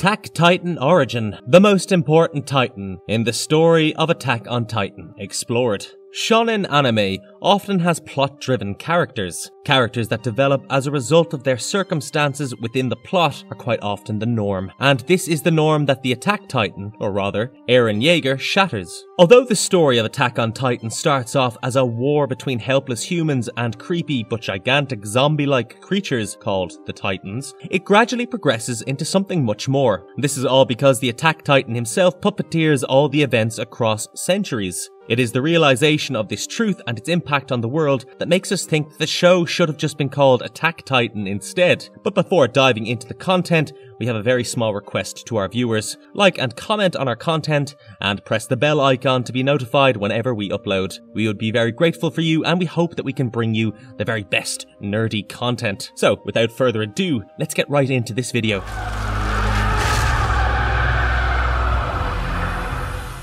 Attack Titan Origin, the most important Titan in the story of Attack on Titan, explored. Shonen anime often has plot-driven characters. Characters that develop as a result of their circumstances within the plot are quite often the norm. And this is the norm that the Attack Titan, or rather, Eren Yeager, shatters. Although the story of Attack on Titan starts off as a war between helpless humans and creepy but gigantic zombie-like creatures called the Titans, it gradually progresses into something much more. This is all because the Attack Titan himself puppeteers all the events across centuries. It is the realization of this truth and its impact on the world that makes us think that the show should have just been called Attack Titan instead. But before diving into the content, we have a very small request to our viewers. Like and comment on our content, and press the bell icon to be notified whenever we upload. We would be very grateful for you, and we hope that we can bring you the very best nerdy content. So, without further ado, let's get right into this video.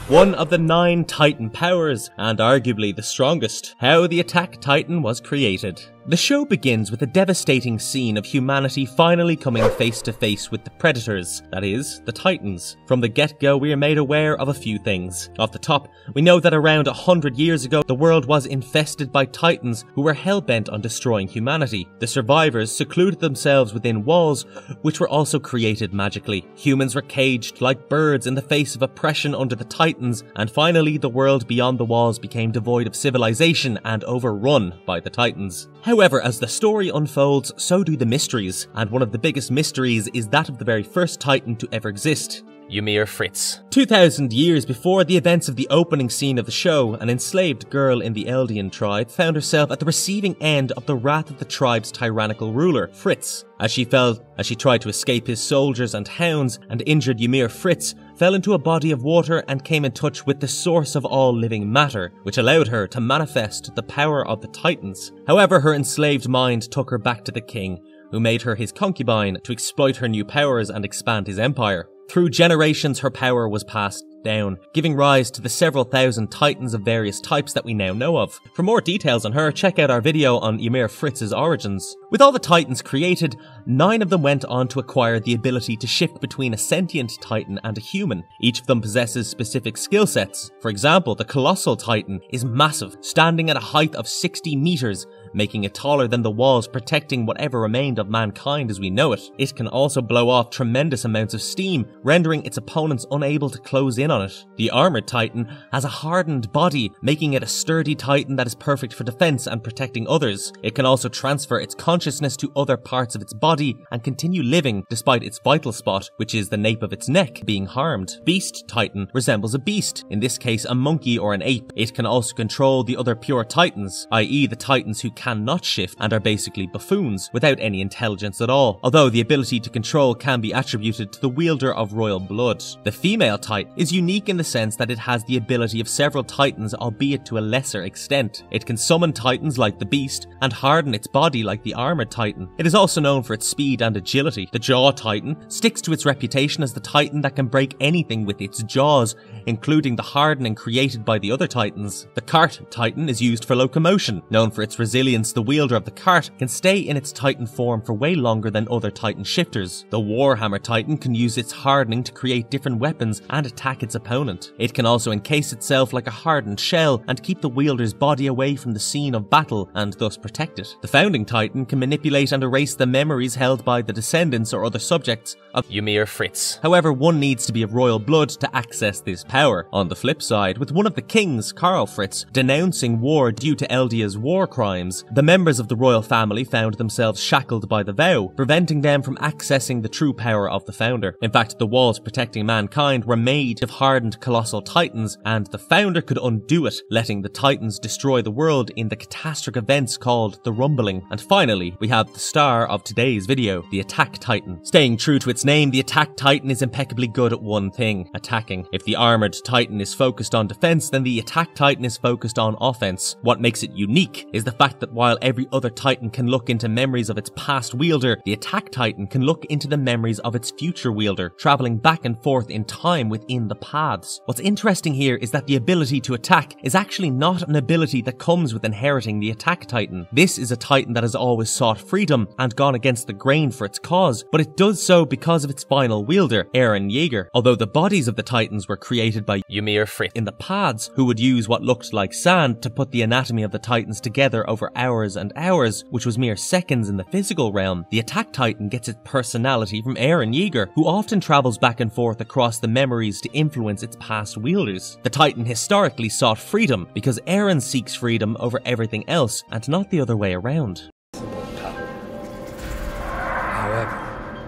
One of the 9 Titan powers, and arguably the strongest. How the Attack Titan was created. The show begins with a devastating scene of humanity finally coming face to face with the predators, that is, the Titans. From the get-go, we are made aware of a few things. Off the top, we know that around 100 years ago, the world was infested by Titans who were hell-bent on destroying humanity. The survivors secluded themselves within walls, which were also created magically. Humans were caged like birds in the face of oppression under the Titans, and finally the world beyond the walls became devoid of civilization and overrun by the Titans. However, as the story unfolds, so do the mysteries, and one of the biggest mysteries is that of the very first Titan to ever exist. Ymir Fritz. 2,000 years before the events of the opening scene of the show, an enslaved girl in the Eldian tribe found herself at the receiving end of the wrath of the tribe's tyrannical ruler, Fritz. As she tried to escape his soldiers and hounds, and injured Ymir Fritz fell into a body of water and came in touch with the source of all living matter, which allowed her to manifest the power of the Titans. However, her enslaved mind took her back to the king, who made her his concubine to exploit her new powers and expand his empire. Through generations, her power was passed down, giving rise to the several thousand Titans of various types that we now know of. For more details on her, check out our video on Ymir Fritz's origins. With all the Titans created, 9 of them went on to acquire the ability to shift between a sentient Titan and a human. Each of them possesses specific skill sets. For example, the Colossal Titan is massive, standing at a height of 60 meters, making it taller than the walls protecting whatever remained of mankind as we know it. It can also blow off tremendous amounts of steam, rendering its opponents unable to close in on it. The Armored Titan has a hardened body, making it a sturdy Titan that is perfect for defense and protecting others. It can also transfer its consciousness to other parts of its body and continue living despite its vital spot, which is the nape of its neck, being harmed. Beast Titan resembles a beast, in this case a monkey or an ape. It can also control the other pure Titans, i.e. the Titans who cannot shift and are basically buffoons, without any intelligence at all, although the ability to control can be attributed to the wielder of royal blood. The female Titan is unique in the sense that it has the ability of several Titans, albeit to a lesser extent. It can summon Titans like the Beast, and harden its body like the Armored Titan. It is also known for its speed and agility. The Jaw Titan sticks to its reputation as the Titan that can break anything with its jaws, including the hardening created by the other Titans. The Cart Titan is used for locomotion. Known for its resilience, the wielder of the cart can stay in its Titan form for way longer than other Titan shifters. The Warhammer Titan can use its hardening to create different weapons and attack its opponent. It can also encase itself like a hardened shell and keep the wielder's body away from the scene of battle and thus protect it. The Founding Titan can manipulate and erase the memories held by the descendants or other subjects of Ymir Fritz. However, one needs to be of royal blood to access this power. On the flip side, with one of the kings, Karl Fritz, denouncing war due to Eldia's war crimes, the members of the royal family found themselves shackled by the vow, preventing them from accessing the true power of the founder. In fact, the walls protecting mankind were made of hardened colossal Titans, and the founder could undo it, letting the Titans destroy the world in the catastrophic events called the Rumbling. And finally, we have the star of today's video, the Attack Titan. Staying true to its name, the Attack Titan is impeccably good at one thing: attacking. If the Armored Titan is focused on defense, then the Attack Titan is focused on offense. What makes it unique is the fact that that while every other Titan can look into memories of its past wielder, the Attack Titan can look into the memories of its future wielder, traveling back and forth in time within the paths. What's interesting here is that the ability to attack is actually not an ability that comes with inheriting the Attack Titan. This is a Titan that has always sought freedom and gone against the grain for its cause, but it does so because of its final wielder, Eren Yeager. Although the bodies of the Titans were created by Ymir Frith in the paths, who would use what looked like sand to put the anatomy of the Titans together over hours and hours, which was mere seconds in the physical realm, the Attack Titan gets its personality from Eren Yeager, who often travels back and forth across the memories to influence its past wielders. The Titan historically sought freedom because Eren seeks freedom over everything else, and not the other way around. However,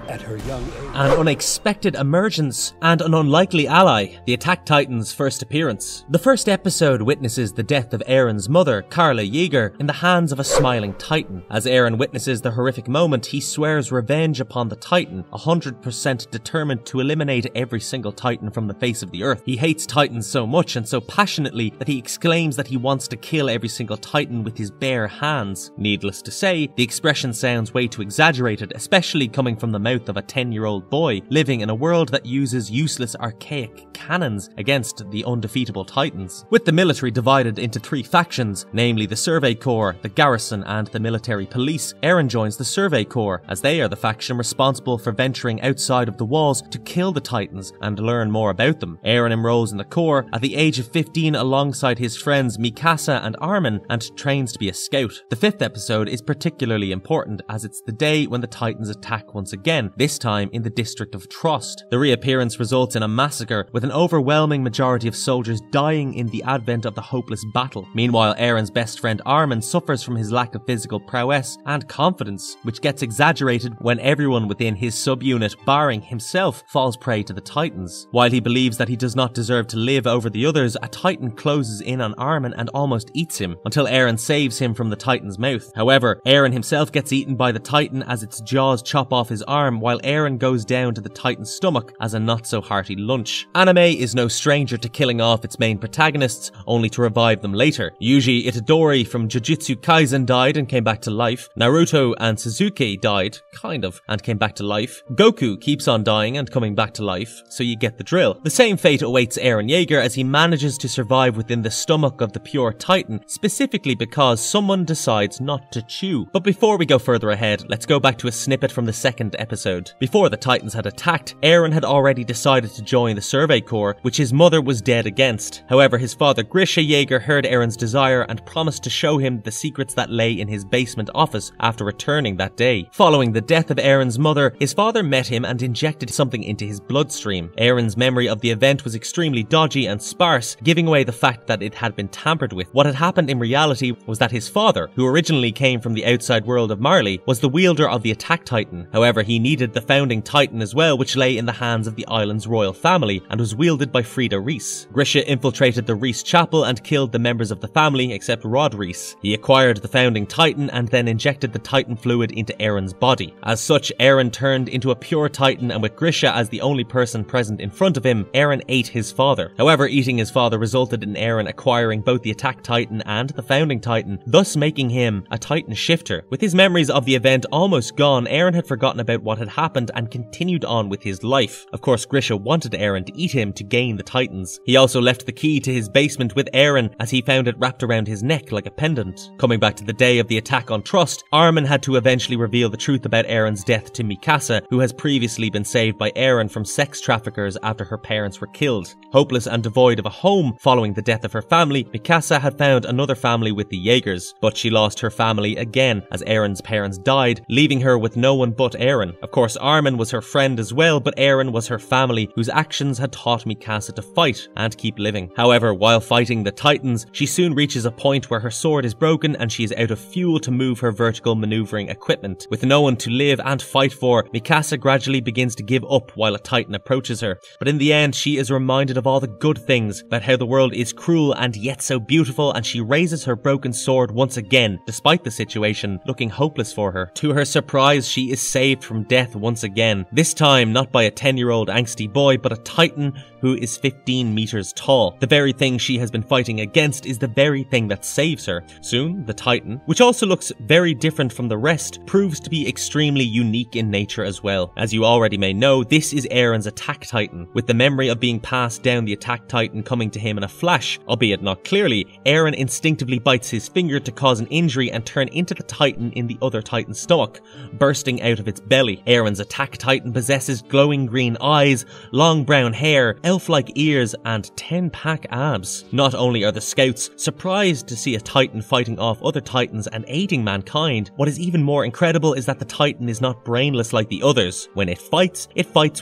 at her young age, an unexpected emergence and an unlikely ally, the Attack Titan's first appearance. The first episode witnesses the death of Eren's mother, Karla Yeager, in the hands of a smiling Titan. As Eren witnesses the horrific moment, he swears revenge upon the Titan, 100% determined to eliminate every single Titan from the face of the earth. He hates Titans so much and so passionately that he exclaims that he wants to kill every single Titan with his bare hands. Needless to say, the expression sounds way too exaggerated, especially coming from the mouth of a 10-year-old boy living in a world that uses useless archaic cannons against the undefeatable Titans. With the military divided into three factions, namely the Survey Corps, the Garrison and the Military Police, Eren joins the Survey Corps, as they are the faction responsible for venturing outside of the walls to kill the Titans and learn more about them. Eren enrolls in the Corps at the age of 15 alongside his friends Mikasa and Armin and trains to be a scout. The fifth episode is particularly important as it's the day when the Titans attack once again, this time in the district of Trost. The reappearance results in a massacre, with an overwhelming majority of soldiers dying in the advent of the hopeless battle. Meanwhile, Eren's best friend Armin suffers from his lack of physical prowess and confidence, which gets exaggerated when everyone within his subunit, barring himself, falls prey to the Titans. While he believes that he does not deserve to live over the others, a Titan closes in on Armin and almost eats him, until Eren saves him from the Titan's mouth. However, Eren himself gets eaten by the Titan as its jaws chop off his arm, while Eren goes down to the Titan's stomach as a not-so-hearty lunch. Anime is no stranger to killing off its main protagonists, only to revive them later. Yuji Itadori from Jujutsu Kaisen died and came back to life. Naruto and Sasuke died, kind of, and came back to life. Goku keeps on dying and coming back to life, so you get the drill. The same fate awaits Eren Yeager as he manages to survive within the stomach of the pure Titan, specifically because someone decides not to chew. But before we go further ahead, let's go back to a snippet from the second episode. Before the Titans had attacked, Eren had already decided to join the Survey Corps, which his mother was dead against. However, his father Grisha Yeager heard Eren's desire and promised to show him the secrets that lay in his basement office after returning that day. Following the death of Eren's mother, his father met him and injected something into his bloodstream. Eren's memory of the event was extremely dodgy and sparse, giving away the fact that it had been tampered with. What had happened in reality was that his father, who originally came from the outside world of Marley, was the wielder of the Attack Titan. However, he needed the founding Titan as well, which lay in the hands of the island's royal family and was wielded by Frida Rhys. Grisha infiltrated the Rhys chapel and killed the members of the family except Rod Rhys. He acquired the founding Titan and then injected the Titan fluid into Eren's body. As such, Eren turned into a pure Titan, and with Grisha as the only person present in front of him, Eren ate his father. However, eating his father resulted in Eren acquiring both the Attack Titan and the founding Titan, thus making him a Titan shifter. With his memories of the event almost gone, Eren had forgotten about what had happened and continued on with his life. Of course, Grisha wanted Eren to eat him to gain the Titans. He also left the key to his basement with Eren, as he found it wrapped around his neck like a pendant. Coming back to the day of the attack on Trust, Armin had to eventually reveal the truth about Eren's death to Mikasa, who has previously been saved by Eren from sex traffickers after her parents were killed. Hopeless and devoid of a home following the death of her family, Mikasa had found another family with the Jaegers, but she lost her family again as Eren's parents died, leaving her with no one but Eren. Of course, Armin was her friend as well, but Eren was her family, whose actions had taught Mikasa to fight and keep living. However, while fighting the Titans, she soon reaches a point where her sword is broken and she is out of fuel to move her vertical maneuvering equipment. With no one to live and fight for, Mikasa gradually begins to give up while a Titan approaches her. But in the end, she is reminded of all the good things, about how the world is cruel and yet so beautiful, and she raises her broken sword once again, despite the situation looking hopeless for her. To her surprise, she is saved from death once again, this time not by a 10-year-old angsty boy, but a Titan who is 15 meters tall. The very thing she has been fighting against is the very thing that saves her. Soon, the Titan, which also looks very different from the rest, proves to be extremely unique in nature as well. As you already may know, this is Aaron's attack Titan. With the memory of being passed down, the attack Titan coming to him in a flash, albeit not clearly, Aaron instinctively bites his finger to cause an injury and turn into the Titan in the other Titan's stomach, bursting out of its belly. Aaron's attack Titan possesses glowing green eyes, long brown hair, elf-like ears, and 10-pack abs. Not only are the scouts surprised to see a Titan fighting off other Titans and aiding mankind, what is even more incredible is that the Titan is not brainless like the others. When it fights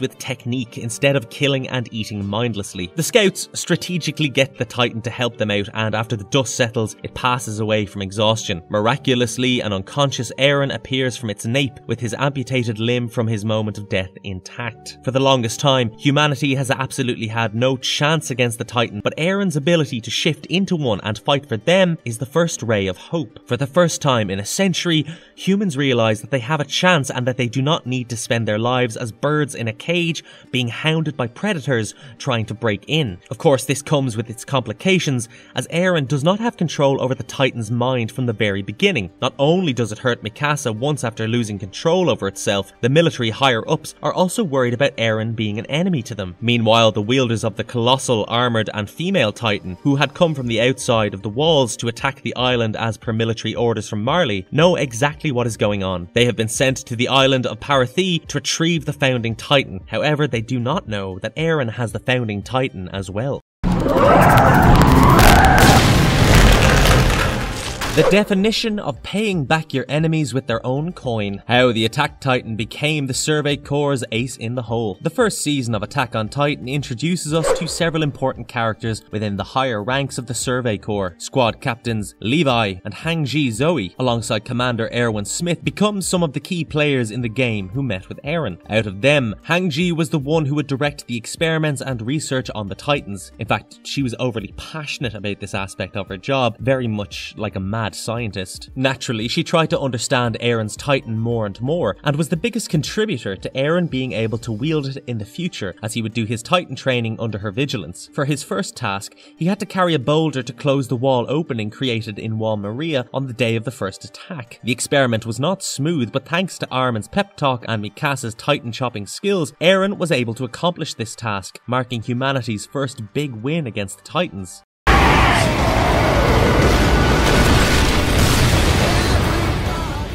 with technique instead of killing and eating mindlessly. The scouts strategically get the Titan to help them out, and after the dust settles, it passes away from exhaustion. Miraculously, an unconscious Aaron appears from its nape with his amputated limb from his moment of death intact. For the longest time, humanity has absolutely had no chance against the Titan, but Aaron's ability to shift into one and fight for them is the first ray of hope. For the first time in a century, humans realize that they have a chance and that they do not need to spend their lives as birds in a cage being hounded by predators trying to break in. Of course, this comes with its complications, as Aaron does not have control over the Titan's mind from the very beginning. Not only does it hurt Mikasa once after losing control over itself, the military higher-ups are also worried about Aaron being an enemy to them. Meanwhile, the wielders of the colossal, armoured and female Titan, who had come from the outside of the walls to attack the island as per military orders from Marley, know exactly what is going on. They have been sent to the island of Parathi to retrieve the founding Titan. However, they do not know that Aaron has the founding Titan as well. The definition of paying back your enemies with their own coin. How the Attack Titan became the Survey Corps' ace in the hole. The first season of Attack on Titan introduces us to several important characters within the higher ranks of the Survey Corps. Squad captains Levi and Hangji Zoe, alongside Commander Erwin Smith, become some of the key players in the game who met with Aaron. Out of them, Hangji was the one who would direct the experiments and research on the Titans. In fact, she was overly passionate about this aspect of her job, very much like a mad scientist. Naturally, she tried to understand Aaron's Titan more and more, and was the biggest contributor to Aaron being able to wield it in the future, as he would do his Titan training under her vigilance. For his first task, he had to carry a boulder to close the wall opening created in Wall Maria on the day of the first attack. The experiment was not smooth, but thanks to Armin's pep talk and Mikasa's Titan chopping skills, Aaron was able to accomplish this task, marking humanity's first big win against the Titans.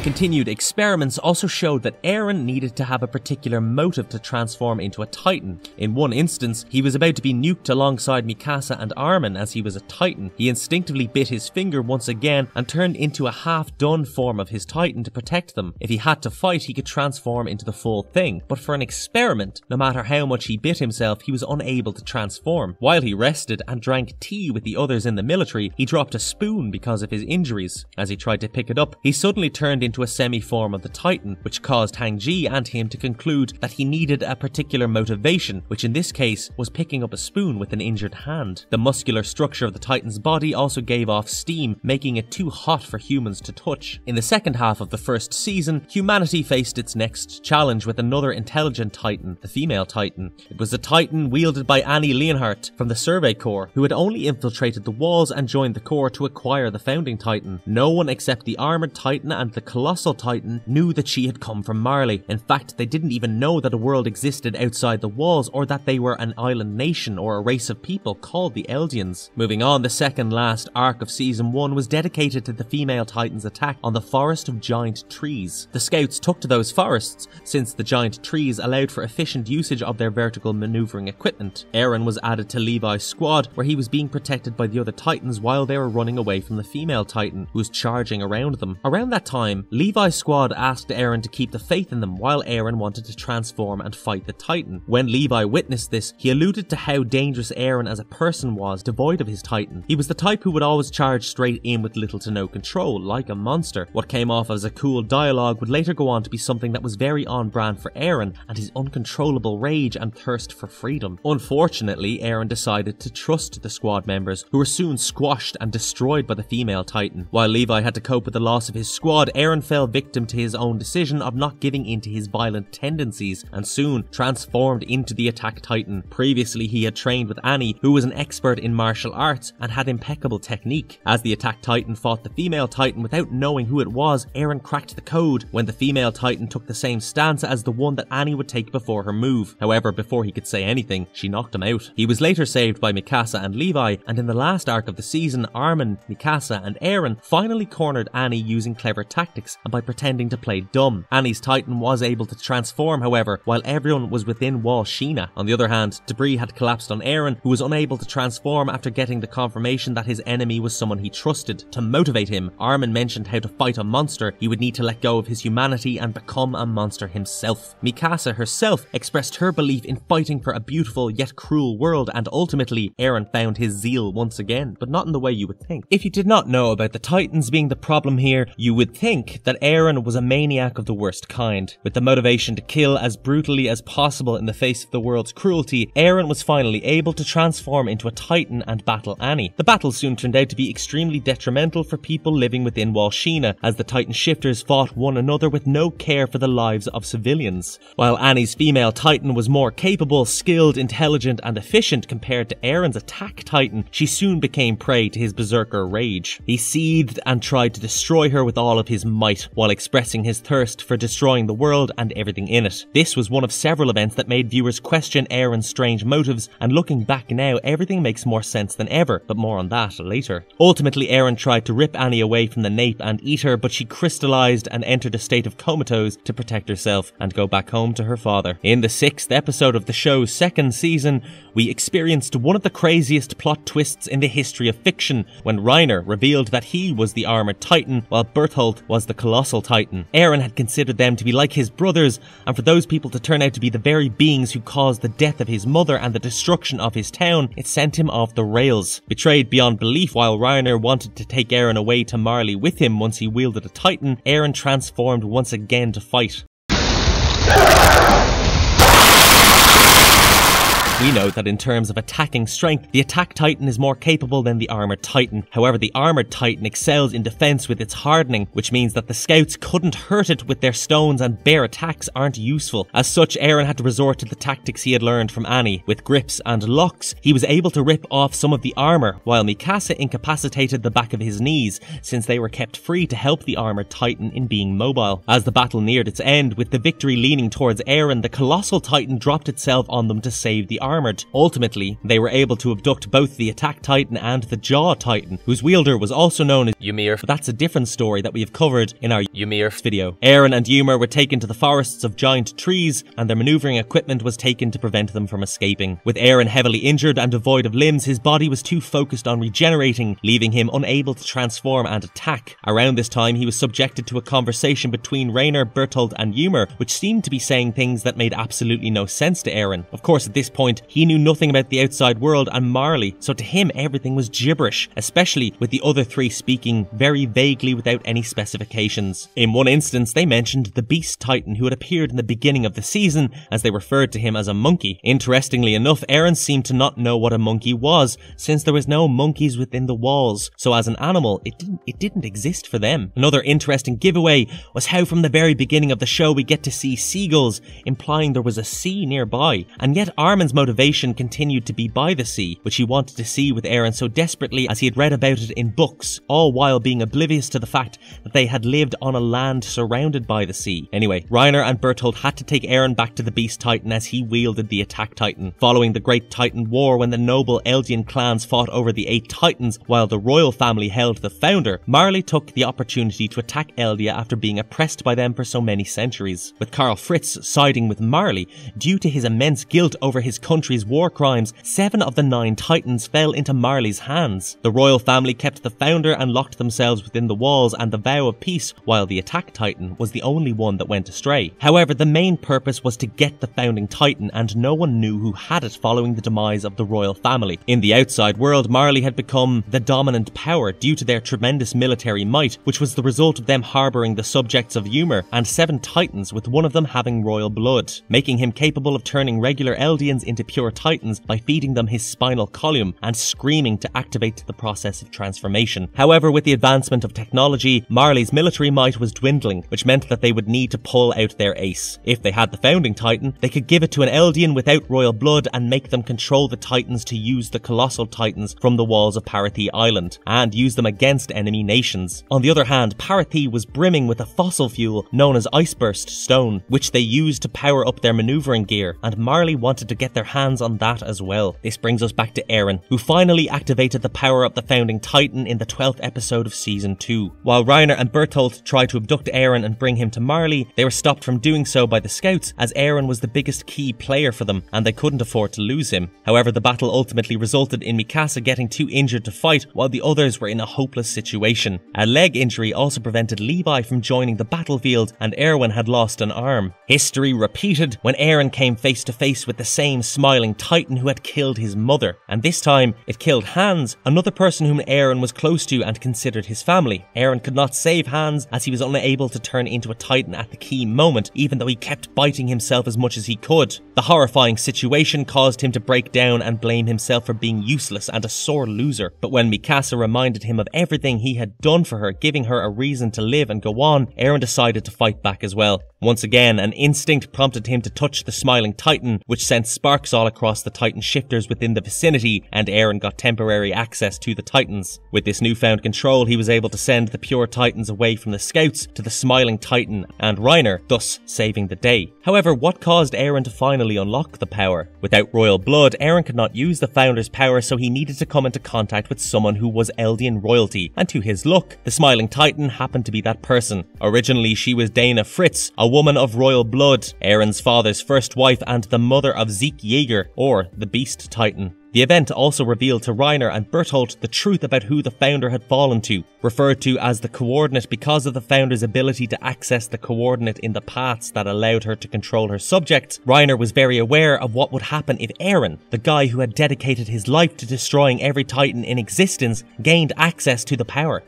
Continued experiments also showed that Aaron needed to have a particular motive to transform into a Titan. In one instance, he was about to be nuked alongside Mikasa and Armin as he was a Titan. He instinctively bit his finger once again and turned into a half-done form of his Titan to protect them. If he had to fight, he could transform into the full thing. But for an experiment, no matter how much he bit himself, he was unable to transform. While he rested and drank tea with the others in the military, he dropped a spoon because of his injuries. As he tried to pick it up, he suddenly turned into a semi-form of the Titan, which caused Hangji and him to conclude that he needed a particular motivation, which in this case was picking up a spoon with an injured hand. The muscular structure of the Titan's body also gave off steam, making it too hot for humans to touch. In the second half of the first season, humanity faced its next challenge with another intelligent Titan, the female Titan. It was a Titan wielded by Annie Leonhardt from the Survey Corps, who had only infiltrated the walls and joined the Corps to acquire the founding Titan. No one except the armored Titan and the colossal Titan knew that she had come from Marley. In fact, they didn't even know that a world existed outside the walls, or that they were an island nation or a race of people called the Eldians. Moving on, the second last arc of Season 1 was dedicated to the female Titan's attack on the Forest of Giant Trees. The scouts took to those forests, since the giant trees allowed for efficient usage of their vertical maneuvering equipment. Aaron was added to Levi's squad, where he was being protected by the other Titans while they were running away from the female Titan, who was charging around them. Around that time, Levi's squad asked Aaron to keep the faith in them, while Aaron wanted to transform and fight the Titan. When Levi witnessed this, he alluded to how dangerous Aaron as a person was, devoid of his Titan. He was the type who would always charge straight in with little to no control, like a monster. What came off as a cool dialogue would later go on to be something that was very on brand for Aaron and his uncontrollable rage and thirst for freedom. Unfortunately, Aaron decided to trust the squad members, who were soon squashed and destroyed by the female Titan. While Levi had to cope with the loss of his squad, Aaron Eren fell victim to his own decision of not giving in to his violent tendencies and soon transformed into the Attack Titan. Previously, he had trained with Annie, who was an expert in martial arts and had impeccable technique. As the Attack Titan fought the female Titan without knowing who it was, Eren cracked the code when the female Titan took the same stance as the one that Annie would take before her move. However, before he could say anything, she knocked him out. He was later saved by Mikasa and Levi, and in the last arc of the season, Armin, Mikasa and Eren finally cornered Annie using clever tactics and by pretending to play dumb. Annie's Titan was able to transform, however, while everyone was within Wall Sheena. On the other hand, debris had collapsed on Eren, who was unable to transform after getting the confirmation that his enemy was someone he trusted. To motivate him, Armin mentioned how to fight a monster, he would need to let go of his humanity and become a monster himself. Mikasa herself expressed her belief in fighting for a beautiful yet cruel world, and ultimately Eren found his zeal once again, but not in the way you would think. If you did not know about the Titans being the problem here, you would think that Eren was a maniac of the worst kind. With the motivation to kill as brutally as possible in the face of the world's cruelty, Eren was finally able to transform into a Titan and battle Annie. The battle soon turned out to be extremely detrimental for people living within Wall Sheena, as the Titan shifters fought one another with no care for the lives of civilians. While Annie's female Titan was more capable, skilled, intelligent and efficient compared to Eren's Attack Titan, she soon became prey to his berserker rage. He seethed and tried to destroy her with all of his might, while expressing his thirst for destroying the world and everything in it. This was one of several events that made viewers question Eren's strange motives, and looking back now, everything makes more sense than ever, but more on that later. Ultimately, Eren tried to rip Annie away from the nape and eat her, but she crystallized and entered a state of comatose to protect herself and go back home to her father. In the 6th episode of the show's 2nd season, we experienced one of the craziest plot twists in the history of fiction, when Reiner revealed that he was the Armored Titan, while Bertholdt was the Colossal Titan. Eren had considered them to be like his brothers, and for those people to turn out to be the very beings who caused the death of his mother and the destruction of his town, it sent him off the rails. Betrayed beyond belief while Reiner wanted to take Eren away to Marley with him once he wielded a Titan, Eren transformed once again to fight. We know that in terms of attacking strength, the Attack Titan is more capable than the Armored Titan. However, the Armored Titan excels in defense with its hardening, which means that the scouts couldn't hurt it with their stones and bare attacks aren't useful. As such, Eren had to resort to the tactics he had learned from Annie. With grips and locks, he was able to rip off some of the armor, while Mikasa incapacitated the back of his knees, since they were kept free to help the Armored Titan in being mobile. As the battle neared its end, with the victory leaning towards Eren, the Colossal Titan dropped itself on them to save the Armored. Ultimately, they were able to abduct both the Attack Titan and the Jaw Titan, whose wielder was also known as Ymir, but that's a different story that we have covered in our Ymir video. Eren and Ymir were taken to the forests of giant trees, and their maneuvering equipment was taken to prevent them from escaping. With Eren heavily injured and devoid of limbs, his body was too focused on regenerating, leaving him unable to transform and attack. Around this time, he was subjected to a conversation between Reiner, Bertholdt and Ymir, which seemed to be saying things that made absolutely no sense to Eren. Of course, at this point, he knew nothing about the outside world and Marley, so to him everything was gibberish, especially with the other three speaking very vaguely without any specifications. In one instance, they mentioned the Beast Titan who had appeared in the beginning of the season, as they referred to him as a monkey. Interestingly enough, Eren seemed to not know what a monkey was, since there was no monkeys within the walls, so as an animal, it didn't exist for them. Another interesting giveaway was how from the very beginning of the show we get to see seagulls, implying there was a sea nearby, and yet Armin's motivation continued to be by the sea, which he wanted to see with Eren so desperately as he had read about it in books, all while being oblivious to the fact that they had lived on a land surrounded by the sea. Anyway, Reiner and Bertholdt had to take Eren back to the Beast Titan as he wielded the Attack Titan. Following the Great Titan War, when the noble Eldian clans fought over the 8 Titans while the royal family held the founder, Marley took the opportunity to attack Eldia after being oppressed by them for so many centuries. With Karl Fritz siding with Marley, due to his immense guilt over his country's war crimes, 7 of the 9 Titans fell into Marley's hands. The royal family kept the founder and locked themselves within the walls and the vow of peace, while the Attack Titan was the only one that went astray. However, the main purpose was to get the founding Titan, and no one knew who had it following the demise of the royal family. In the outside world, Marley had become the dominant power due to their tremendous military might, which was the result of them harboring the subjects of Ymir and 7 Titans, with one of them having royal blood, making him capable of turning regular Eldians into pure titans by feeding them his spinal column and screaming to activate the process of transformation. However, with the advancement of technology, Marley's military might was dwindling, which meant that they would need to pull out their ace. If they had the founding titan, they could give it to an Eldian without royal blood and make them control the titans to use the colossal titans from the walls of Parathi Island, and use them against enemy nations. On the other hand, Parathi was brimming with a fossil fuel known as iceburst stone, which they used to power up their maneuvering gear, and Marley wanted to get their hands on that as well. This brings us back to Eren, who finally activated the power of the founding titan in the 12th episode of season 2. While Reiner and Bertolt tried to abduct Eren and bring him to Marley, they were stopped from doing so by the scouts, as Eren was the biggest key player for them and they couldn't afford to lose him. However, the battle ultimately resulted in Mikasa getting too injured to fight, while the others were in a hopeless situation. A leg injury also prevented Levi from joining the battlefield, and Erwin had lost an arm. History repeated when Eren came face to face with the same smiling titan who had killed his mother, and this time it killed Hans, another person whom Eren was close to and considered his family. Eren could not save Hans as he was unable to turn into a titan at the key moment, even though he kept biting himself as much as he could. The horrifying situation caused him to break down and blame himself for being useless and a sore loser, but when Mikasa reminded him of everything he had done for her, giving her a reason to live and go on, Eren decided to fight back as well. Once again, an instinct prompted him to touch the smiling titan, which sent sparks all across the titan shifters within the vicinity, and Eren got temporary access to the titans. With this newfound control, he was able to send the pure titans away from the scouts to the smiling titan and Reiner, thus saving the day. However, what caused Eren to finally unlock the power? Without royal blood, Eren could not use the founder's power, so he needed to come into contact with someone who was Eldian royalty, and to his luck, the smiling titan happened to be that person. Originally, she was Dana Fritz, a woman of royal blood, Eren's father's first wife and the mother of Zeke Yeager, or the Beast Titan. The event also revealed to Reiner and Bertolt the truth about who the founder had fallen to, referred to as the coordinate because of the founder's ability to access the coordinate in the paths that allowed her to control her subjects. Reiner was very aware of what would happen if Eren, the guy who had dedicated his life to destroying every titan in existence, gained access to the power.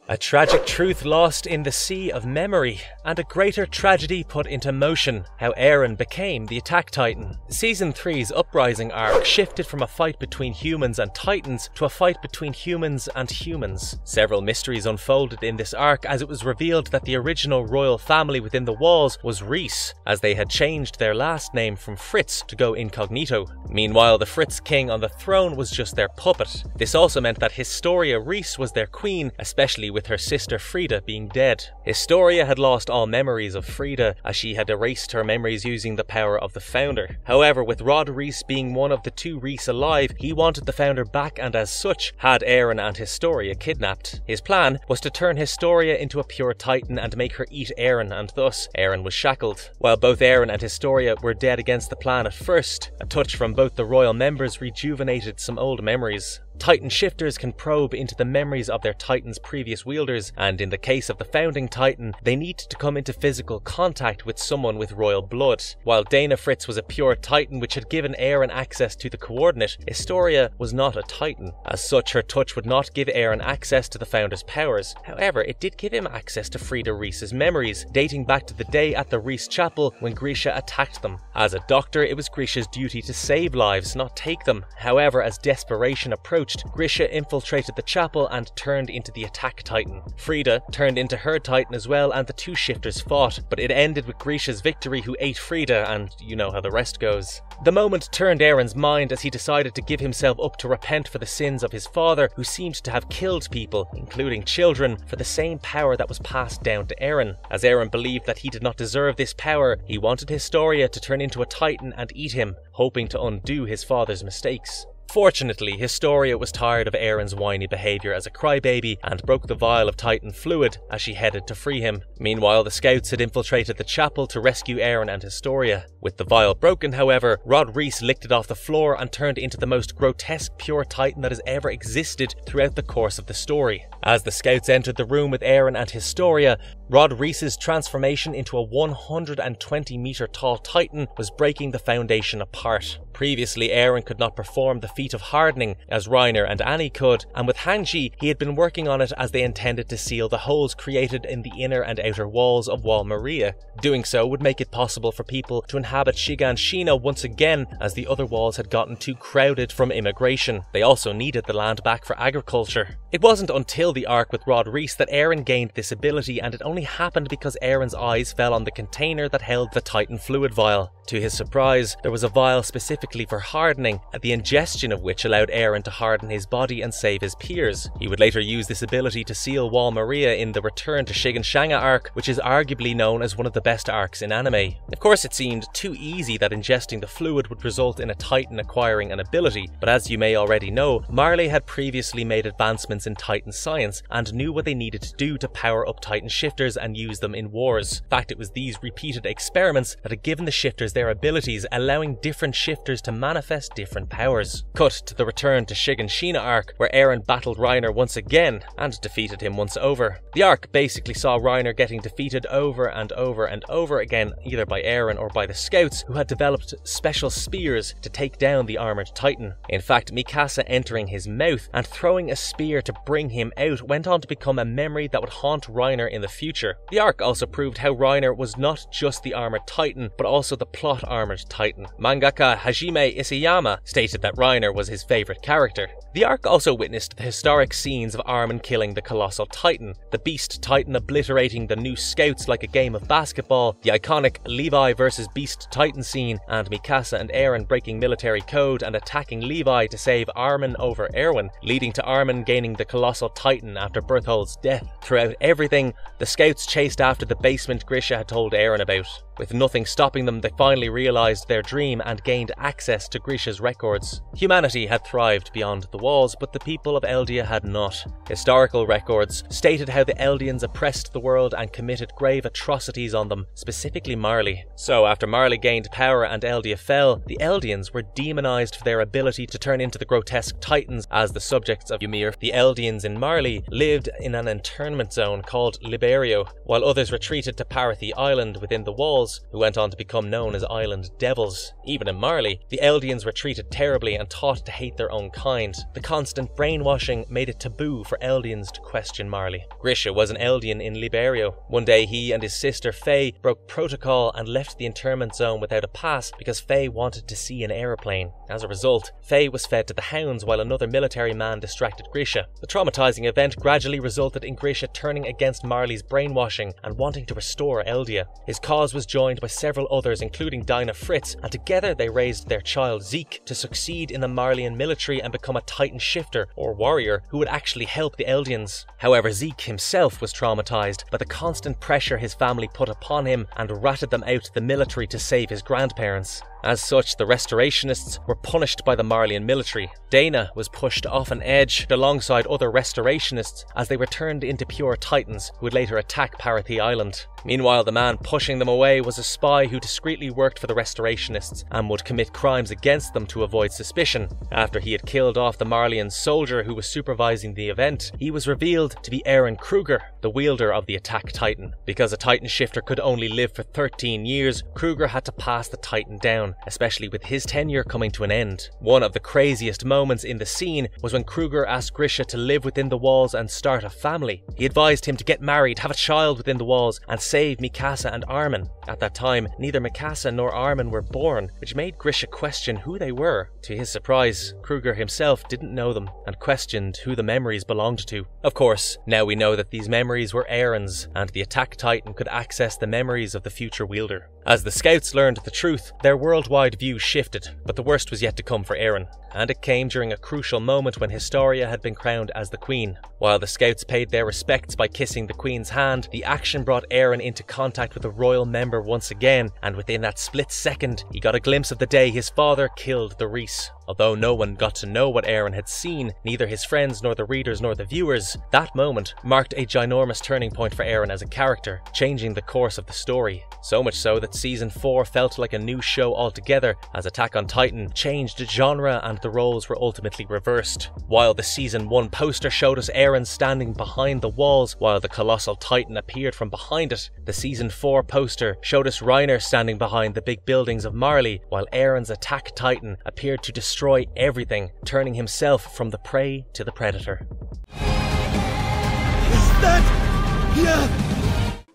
A tragic truth lost in the sea of memory, and a greater tragedy put into motion, how Eren became the Attack Titan. Season 3's Uprising arc shifted from a fight between humans and titans to a fight between humans and humans. Several mysteries unfolded in this arc as it was revealed that the original royal family within the walls was Rhys, as they had changed their last name from Fritz to go incognito. Meanwhile, the Fritz king on the throne was just their puppet. This also meant that Historia Rhys was their queen, especially with her sister Frida being dead. Historia had lost all memories of Frida, as she had erased her memories using the power of the founder. However, with Rod Rhys being one of the two Rhys alive, he wanted the founder back and as such had Eren and Historia kidnapped. His plan was to turn Historia into a pure titan and make her eat Eren, and thus Eren was shackled. While both Eren and Historia were dead against the plan at first, a touch from both the royal members rejuvenated some old memories. Titan shifters can probe into the memories of their Titan's previous wielders, and in the case of the founding Titan, they need to come into physical contact with someone with royal blood. While Dana Fritz was a pure Titan which had given Eren access to the coordinate, Historia was not a Titan. As such, her touch would not give Eren access to the founder's powers. However, it did give him access to Frida Rhys's memories, dating back to the day at the Rhys Chapel when Grisha attacked them. As a doctor, it was Grisha's duty to save lives, not take them. However, as desperation approached, Grisha infiltrated the chapel and turned into the Attack Titan. Frida turned into her Titan as well, and the two shifters fought, but it ended with Grisha's victory, who ate Frida, and you know how the rest goes. The moment turned Eren's mind as he decided to give himself up to repent for the sins of his father, who seemed to have killed people, including children, for the same power that was passed down to Eren. As Eren believed that he did not deserve this power, he wanted Historia to turn into a Titan and eat him, hoping to undo his father's mistakes. Fortunately, Historia was tired of Eren's whiny behaviour as a crybaby and broke the vial of Titan fluid as she headed to free him. Meanwhile, the scouts had infiltrated the chapel to rescue Eren and Historia. With the vial broken, however, Rod Rhys licked it off the floor and turned into the most grotesque pure Titan that has ever existed throughout the course of the story. As the scouts entered the room with Eren and Historia, Rod Rhys's transformation into a 120-meter tall Titan was breaking the Foundation apart. Previously, Eren could not perform the feat of hardening as Reiner and Annie could, and with Hanji he had been working on it as they intended to seal the holes created in the inner and outer walls of Wall Maria. Doing so would make it possible for people to inhabit Shiganshina once again, as the other walls had gotten too crowded from immigration. They also needed the land back for agriculture. It wasn't until the arc with Rod Reese that Eren gained this ability, and it only happened because Eren's eyes fell on the container that held the Titan fluid vial. To his surprise, there was a vial specifically for hardening, the ingestion of which allowed Eren to harden his body and save his peers. He would later use this ability to seal Wall Maria in the Return to Shiganshanga arc, which is arguably known as one of the best arcs in anime. Of course, it seemed too easy that ingesting the fluid would result in a Titan acquiring an ability, but as you may already know, Marley had previously made advancements in Titan science and knew what they needed to do to power up Titan shifters and use them in wars. In fact, it was these repeated experiments that had given the shifters their abilities, allowing different shifters to manifest different powers. Cut to the Return to Shiganshina arc, where Eren battled Reiner once again and defeated him once over. The arc basically saw Reiner getting defeated over and over and over again, either by Eren or by the scouts, who had developed special spears to take down the armored Titan. In fact, Mikasa entering his mouth and throwing a spear to bring him out went on to become a memory that would haunt Reiner in the future. The arc also proved how Reiner was not just the armored Titan, but also the plot armored Titan. Mangaka Hajime Isayama stated that Reiner was his favorite character. The arc also witnessed the historic scenes of Armin killing the colossal Titan, the Beast Titan obliterating the new scouts like a game of basketball, the iconic Levi vs Beast Titan scene, and Mikasa and Eren breaking military code and attacking Levi to save Armin over Erwin, leading to Armin gaining the colossal Titan after Bertholdt's death. Throughout everything, the scouts chased after the basement Grisha had told Eren about. With nothing stopping them, they finally realized their dream and gained access to Grisha's records. Humanity had thrived beyond the walls, but the people of Eldia had not. Historical records stated how the Eldians oppressed the world and committed grave atrocities on them, specifically Marley. So after Marley gained power and Eldia fell, the Eldians were demonized for their ability to turn into the grotesque Titans as the subjects of Ymir. The Eldians in Marley lived in an internment zone called Liberio, while others retreated to Parathi Island within the walls, who went on to become known as Island Devils. Even in Marley, the Eldians were treated terribly and taught to hate their own kind. The constant brainwashing made it taboo for Eldians to question Marley. Grisha was an Eldian in Liberio. One day he and his sister Faye broke protocol and left the internment zone without a pass because Faye wanted to see an aeroplane. As a result, Faye was fed to the hounds while another military man distracted Grisha. The traumatizing event gradually resulted in Grisha turning against Marley's brainwashing and wanting to restore Eldia. His cause was joined by several others, including Dinah Fritz, and together they raised their child Zeke to succeed in the Marleyan military and become a Titan shifter or warrior who would actually help the Eldians. However, Zeke himself was traumatized by the constant pressure his family put upon him and ratted them out to the military to save his grandparents. As such, the Restorationists were punished by the Marleyan military. Dana was pushed off an edge alongside other Restorationists as they were turned into pure Titans who would later attack Parathi Island. Meanwhile, the man pushing them away was a spy who discreetly worked for the Restorationists and would commit crimes against them to avoid suspicion. After he had killed off the Marleyan soldier who was supervising the event, he was revealed to be Eren Kruger, the wielder of the attack Titan. Because a Titan shifter could only live for 13 years, Kruger had to pass the Titan down, especially with his tenure coming to an end. One of the craziest moments in the scene was when Kruger asked Grisha to live within the walls and start a family. He advised him to get married, have a child within the walls, and save Mikasa and Armin. At that time, neither Mikasa nor Armin were born, which made Grisha question who they were. To his surprise, Kruger himself didn't know them and questioned who the memories belonged to. Of course, now we know that these memories were Eren's, and the attack Titan could access the memories of the future wielder. As the scouts learned the truth, their worldwide view shifted, but the worst was yet to come for Eren. And it came during a crucial moment when Historia had been crowned as the Queen. While the scouts paid their respects by kissing the Queen's hand, the action brought Eren into contact with a royal member once again, and within that split second, he got a glimpse of the day his father killed the Reese. Although no one got to know what Eren had seen, neither his friends nor the readers nor the viewers, that moment marked a ginormous turning point for Eren as a character, changing the course of the story. So much so that Season 4 felt like a new show altogether, as Attack on Titan changed the genre and the roles were ultimately reversed. While the Season 1 poster showed us Eren standing behind the walls while the colossal titan appeared from behind it, the Season 4 poster showed us Reiner standing behind the big buildings of Marley, while Eren's attack titan appeared to destroy everything, turning himself from the prey to the predator. Is that... yeah!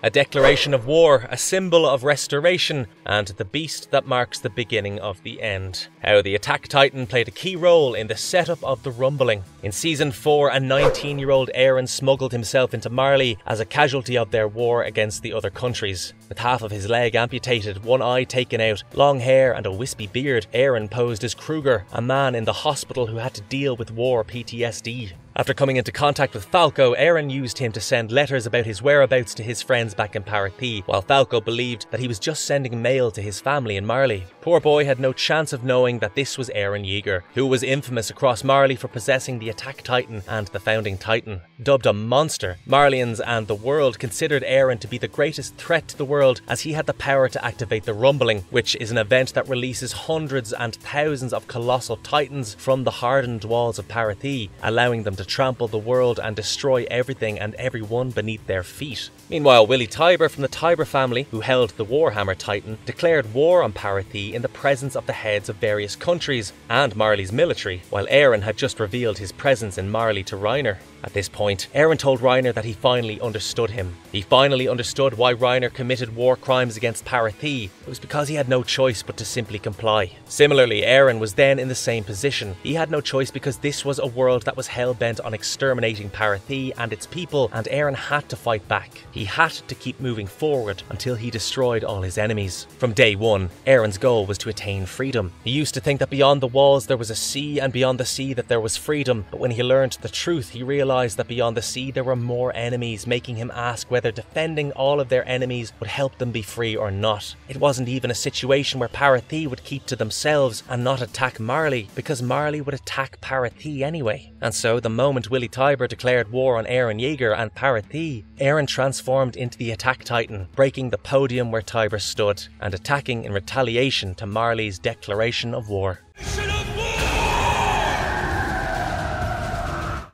A declaration of war, a symbol of restoration, and the beast that marks the beginning of the end. How the Attack Titan played a key role in the setup of the rumbling. In Season 4, a 19-year-old Eren smuggled himself into Marley as a casualty of their war against the other countries. With half of his leg amputated, one eye taken out, long hair and a wispy beard, Eren posed as Kruger, a man in the hospital who had to deal with war PTSD. After coming into contact with Falco, Eren used him to send letters about his whereabouts to his friends back in Parathi, while Falco believed that he was just sending mail to his family in Marley. Poor boy had no chance of knowing that this was Eren Yeager, who was infamous across Marley for possessing the Attack Titan and the Founding Titan. Dubbed a monster, Marleyans and the world considered Eren to be the greatest threat to the world, as he had the power to activate the Rumbling, which is an event that releases hundreds and thousands of colossal titans from the hardened walls of Parathi, allowing them to trample the world and destroy everything and everyone beneath their feet. Meanwhile, Willy Tybur from the Tybur family, who held the Warhammer Titan, declared war on Parathi in the presence of the heads of various countries and Marley's military, while Eren had just revealed his presence in Marley to Reiner. At this point, Eren told Reiner that he finally understood him. He finally understood why Reiner committed war crimes against Parathi. It was because he had no choice but to simply comply. Similarly, Eren was then in the same position. He had no choice because this was a world that was hell-bent on exterminating Parathi and its people, and Eren had to fight back. He had to keep moving forward until he destroyed all his enemies. From day one, Eren's goal was to attain freedom. He used to think that beyond the walls there was a sea, and beyond the sea that there was freedom, but when he learned the truth, he realized that beyond the sea there were more enemies, making him ask whether defending all of their enemies would help them be free or not. It wasn't even a situation where Parathi would keep to themselves and not attack Marley, because Marley would attack Parathi anyway. And so, the moment Willy Tybur declared war on Eren Yeager and Parathi, Eren transformed into the Attack Titan, breaking the podium where Tybur stood, and attacking in retaliation to Marley's declaration of war.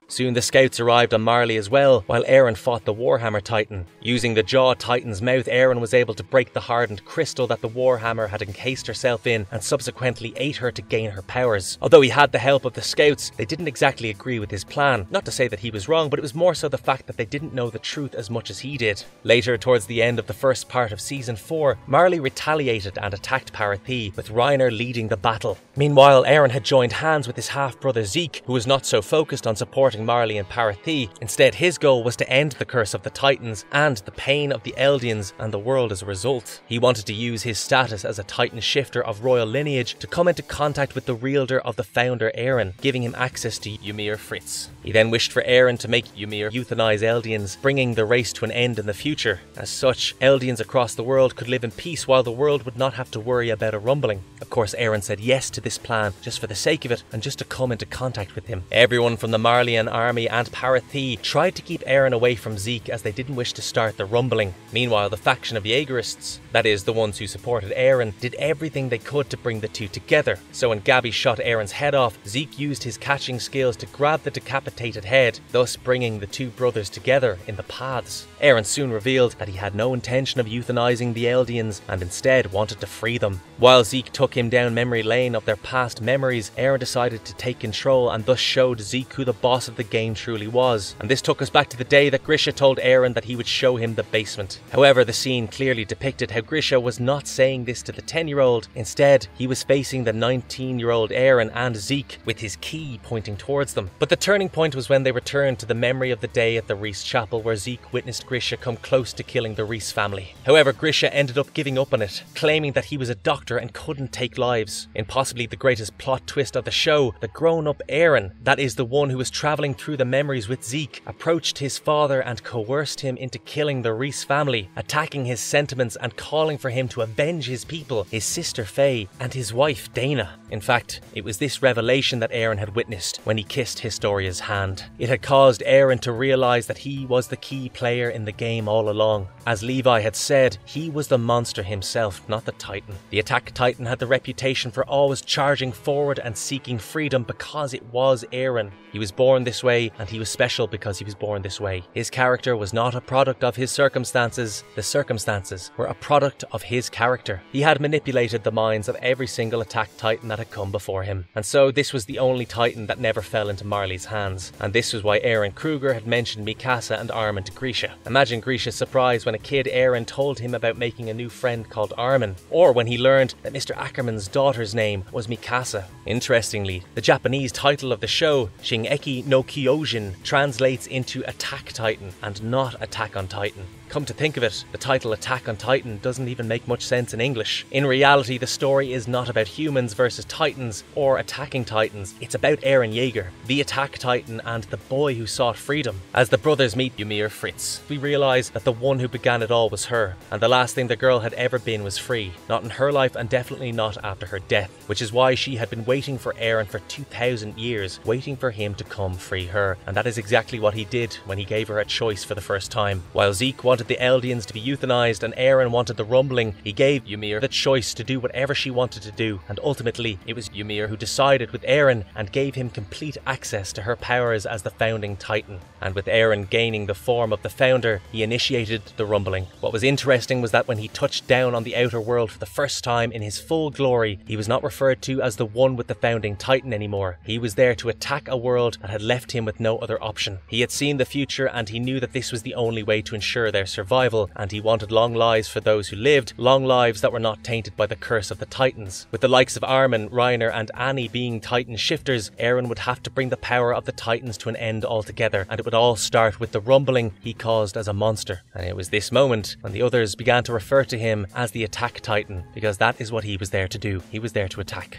Soon the scouts arrived on Marley as well, while Eren fought the Warhammer Titan. Using the Jaw Titan's mouth, Eren was able to break the hardened crystal that the Warhammer had encased herself in, and subsequently ate her to gain her powers. Although he had the help of the scouts, they didn't exactly agree with his plan. Not to say that he was wrong, but it was more so the fact that they didn't know the truth as much as he did. Later, towards the end of the first part of Season 4, Marley retaliated and attacked Parathi, with Reiner leading the battle. Meanwhile, Eren had joined hands with his half-brother Zeke, who was not so focused on supporting Marley and Parathi. Instead, his goal was to end the curse of the Titans and the pain of the Eldians and the world as a result. He wanted to use his status as a Titan shifter of royal lineage to come into contact with the wielder of the founder Eren, giving him access to Ymir Fritz. He then wished for Eren to make Ymir euthanize Eldians, bringing the race to an end in the future. As such, Eldians across the world could live in peace while the world would not have to worry about a rumbling. Of course, Eren said yes to this plan just for the sake of it and just to come into contact with him. Everyone from the Marleyan army and Parathi tried to keep Eren away from Zeke as they didn't wish to start the rumbling. Meanwhile, the faction of Jaegerists, that is, the ones who supported Eren, did everything they could to bring the two together. So when Gabi shot Eren's head off, Zeke used his catching skills to grab the decapitated head, thus bringing the two brothers together in the paths. Eren soon revealed that he had no intention of euthanizing the Eldians and instead wanted to free them. While Zeke took him down memory lane of their past memories, Eren decided to take control and thus showed Zeke who the boss of the game truly was. And this took us back to the day that Grisha told Eren that he would show him the basement. However, the scene clearly depicted how Grisha was not saying this to the 10-year-old. Instead, he was facing the 19-year-old Eren and Zeke with his key pointing towards them. But the turning point was when they returned to the memory of the day at the Reese Chapel where Zeke witnessed Grisha come close to killing the Reese family. However, Grisha ended up giving up on it, claiming that he was a doctor and couldn't take lives. In possibly the greatest plot twist of the show, the grown-up Eren, that is the one who was travelling through the memories with Zeke, approached his father and coerced him into killing the Reese family, attacking his sentiments and calling for him to avenge his people, his sister Faye, and his wife Dana. In fact, it was this revelation that Aaron had witnessed when he kissed Historia's hand. It had caused Aaron to realize that he was the key player in the game all along. As Levi had said, he was the monster himself, not the Titan. The Attack Titan had the reputation for always charging forward and seeking freedom because it was Aaron. He was born this way, and he was special because he was born this way. His character was not a product of his circumstances. The circumstances were a product of his character. He had manipulated the minds of every single Attack Titan that had come before him. And so this was the only Titan that never fell into Marley's hands. And this was why Aaron Kruger had mentioned Mikasa and Armin to Grisha. Imagine Grisha's surprise when a kid Aaron told him about making a new friend called Armin, or when he learned that Mr. Ackerman's daughter's name was Mikasa. Interestingly, the Japanese title of the show, Shingeki no Kyojin, translates into Attack Titan and not Attack on Titan. Come to think of it, the title Attack on Titan doesn't even make much sense in English. In reality, the story is not about humans versus titans or attacking titans. It's about Eren Yeager, the Attack Titan and the boy who sought freedom. As the brothers meet Ymir Fritz, we realise that the one who began it all was her, and the last thing the girl had ever been was free. Not in her life and definitely not after her death, which is why she had been waiting for Eren for 2,000 years, waiting for him to come free her. And that is exactly what he did when he gave her a choice for the first time. While Zeke wanted the Eldians to be euthanized and Eren wanted the rumbling, he gave Ymir the choice to do whatever she wanted to do, and ultimately it was Ymir who decided with Eren and gave him complete access to her powers as the founding Titan. And with Eren gaining the form of the founder, he initiated the rumbling. What was interesting was that when he touched down on the outer world for the first time in his full glory, he was not referred to as the one with the founding Titan anymore. He was there to attack a world that had left him with no other option. He had seen the future and he knew that this was the only way to ensure their survival, and he wanted long lives for those who lived, long lives that were not tainted by the curse of the Titans. With the likes of Armin, Reiner and Annie being Titan shifters, Eren would have to bring the power of the Titans to an end altogether, and it would all start with the rumbling he caused as a monster. And it was this moment when the others began to refer to him as the Attack Titan, because that is what he was there to do. He was there to attack.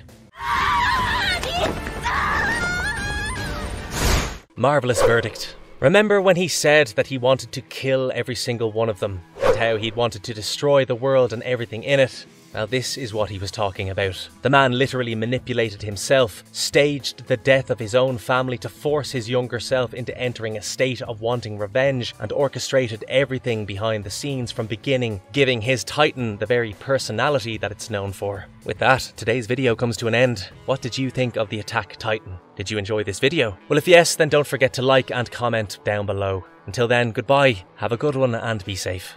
Marvelous verdict. Remember when he said that he wanted to kill every single one of them, and how he'd wanted to destroy the world and everything in it? Now this is what he was talking about. The man literally manipulated himself, staged the death of his own family to force his younger self into entering a state of wanting revenge, and orchestrated everything behind the scenes from beginning, giving his Titan the very personality that it's known for. With that, today's video comes to an end. What did you think of the Attack Titan? Did you enjoy this video? Well, if yes, then don't forget to like and comment down below. Until then, goodbye, have a good one and be safe.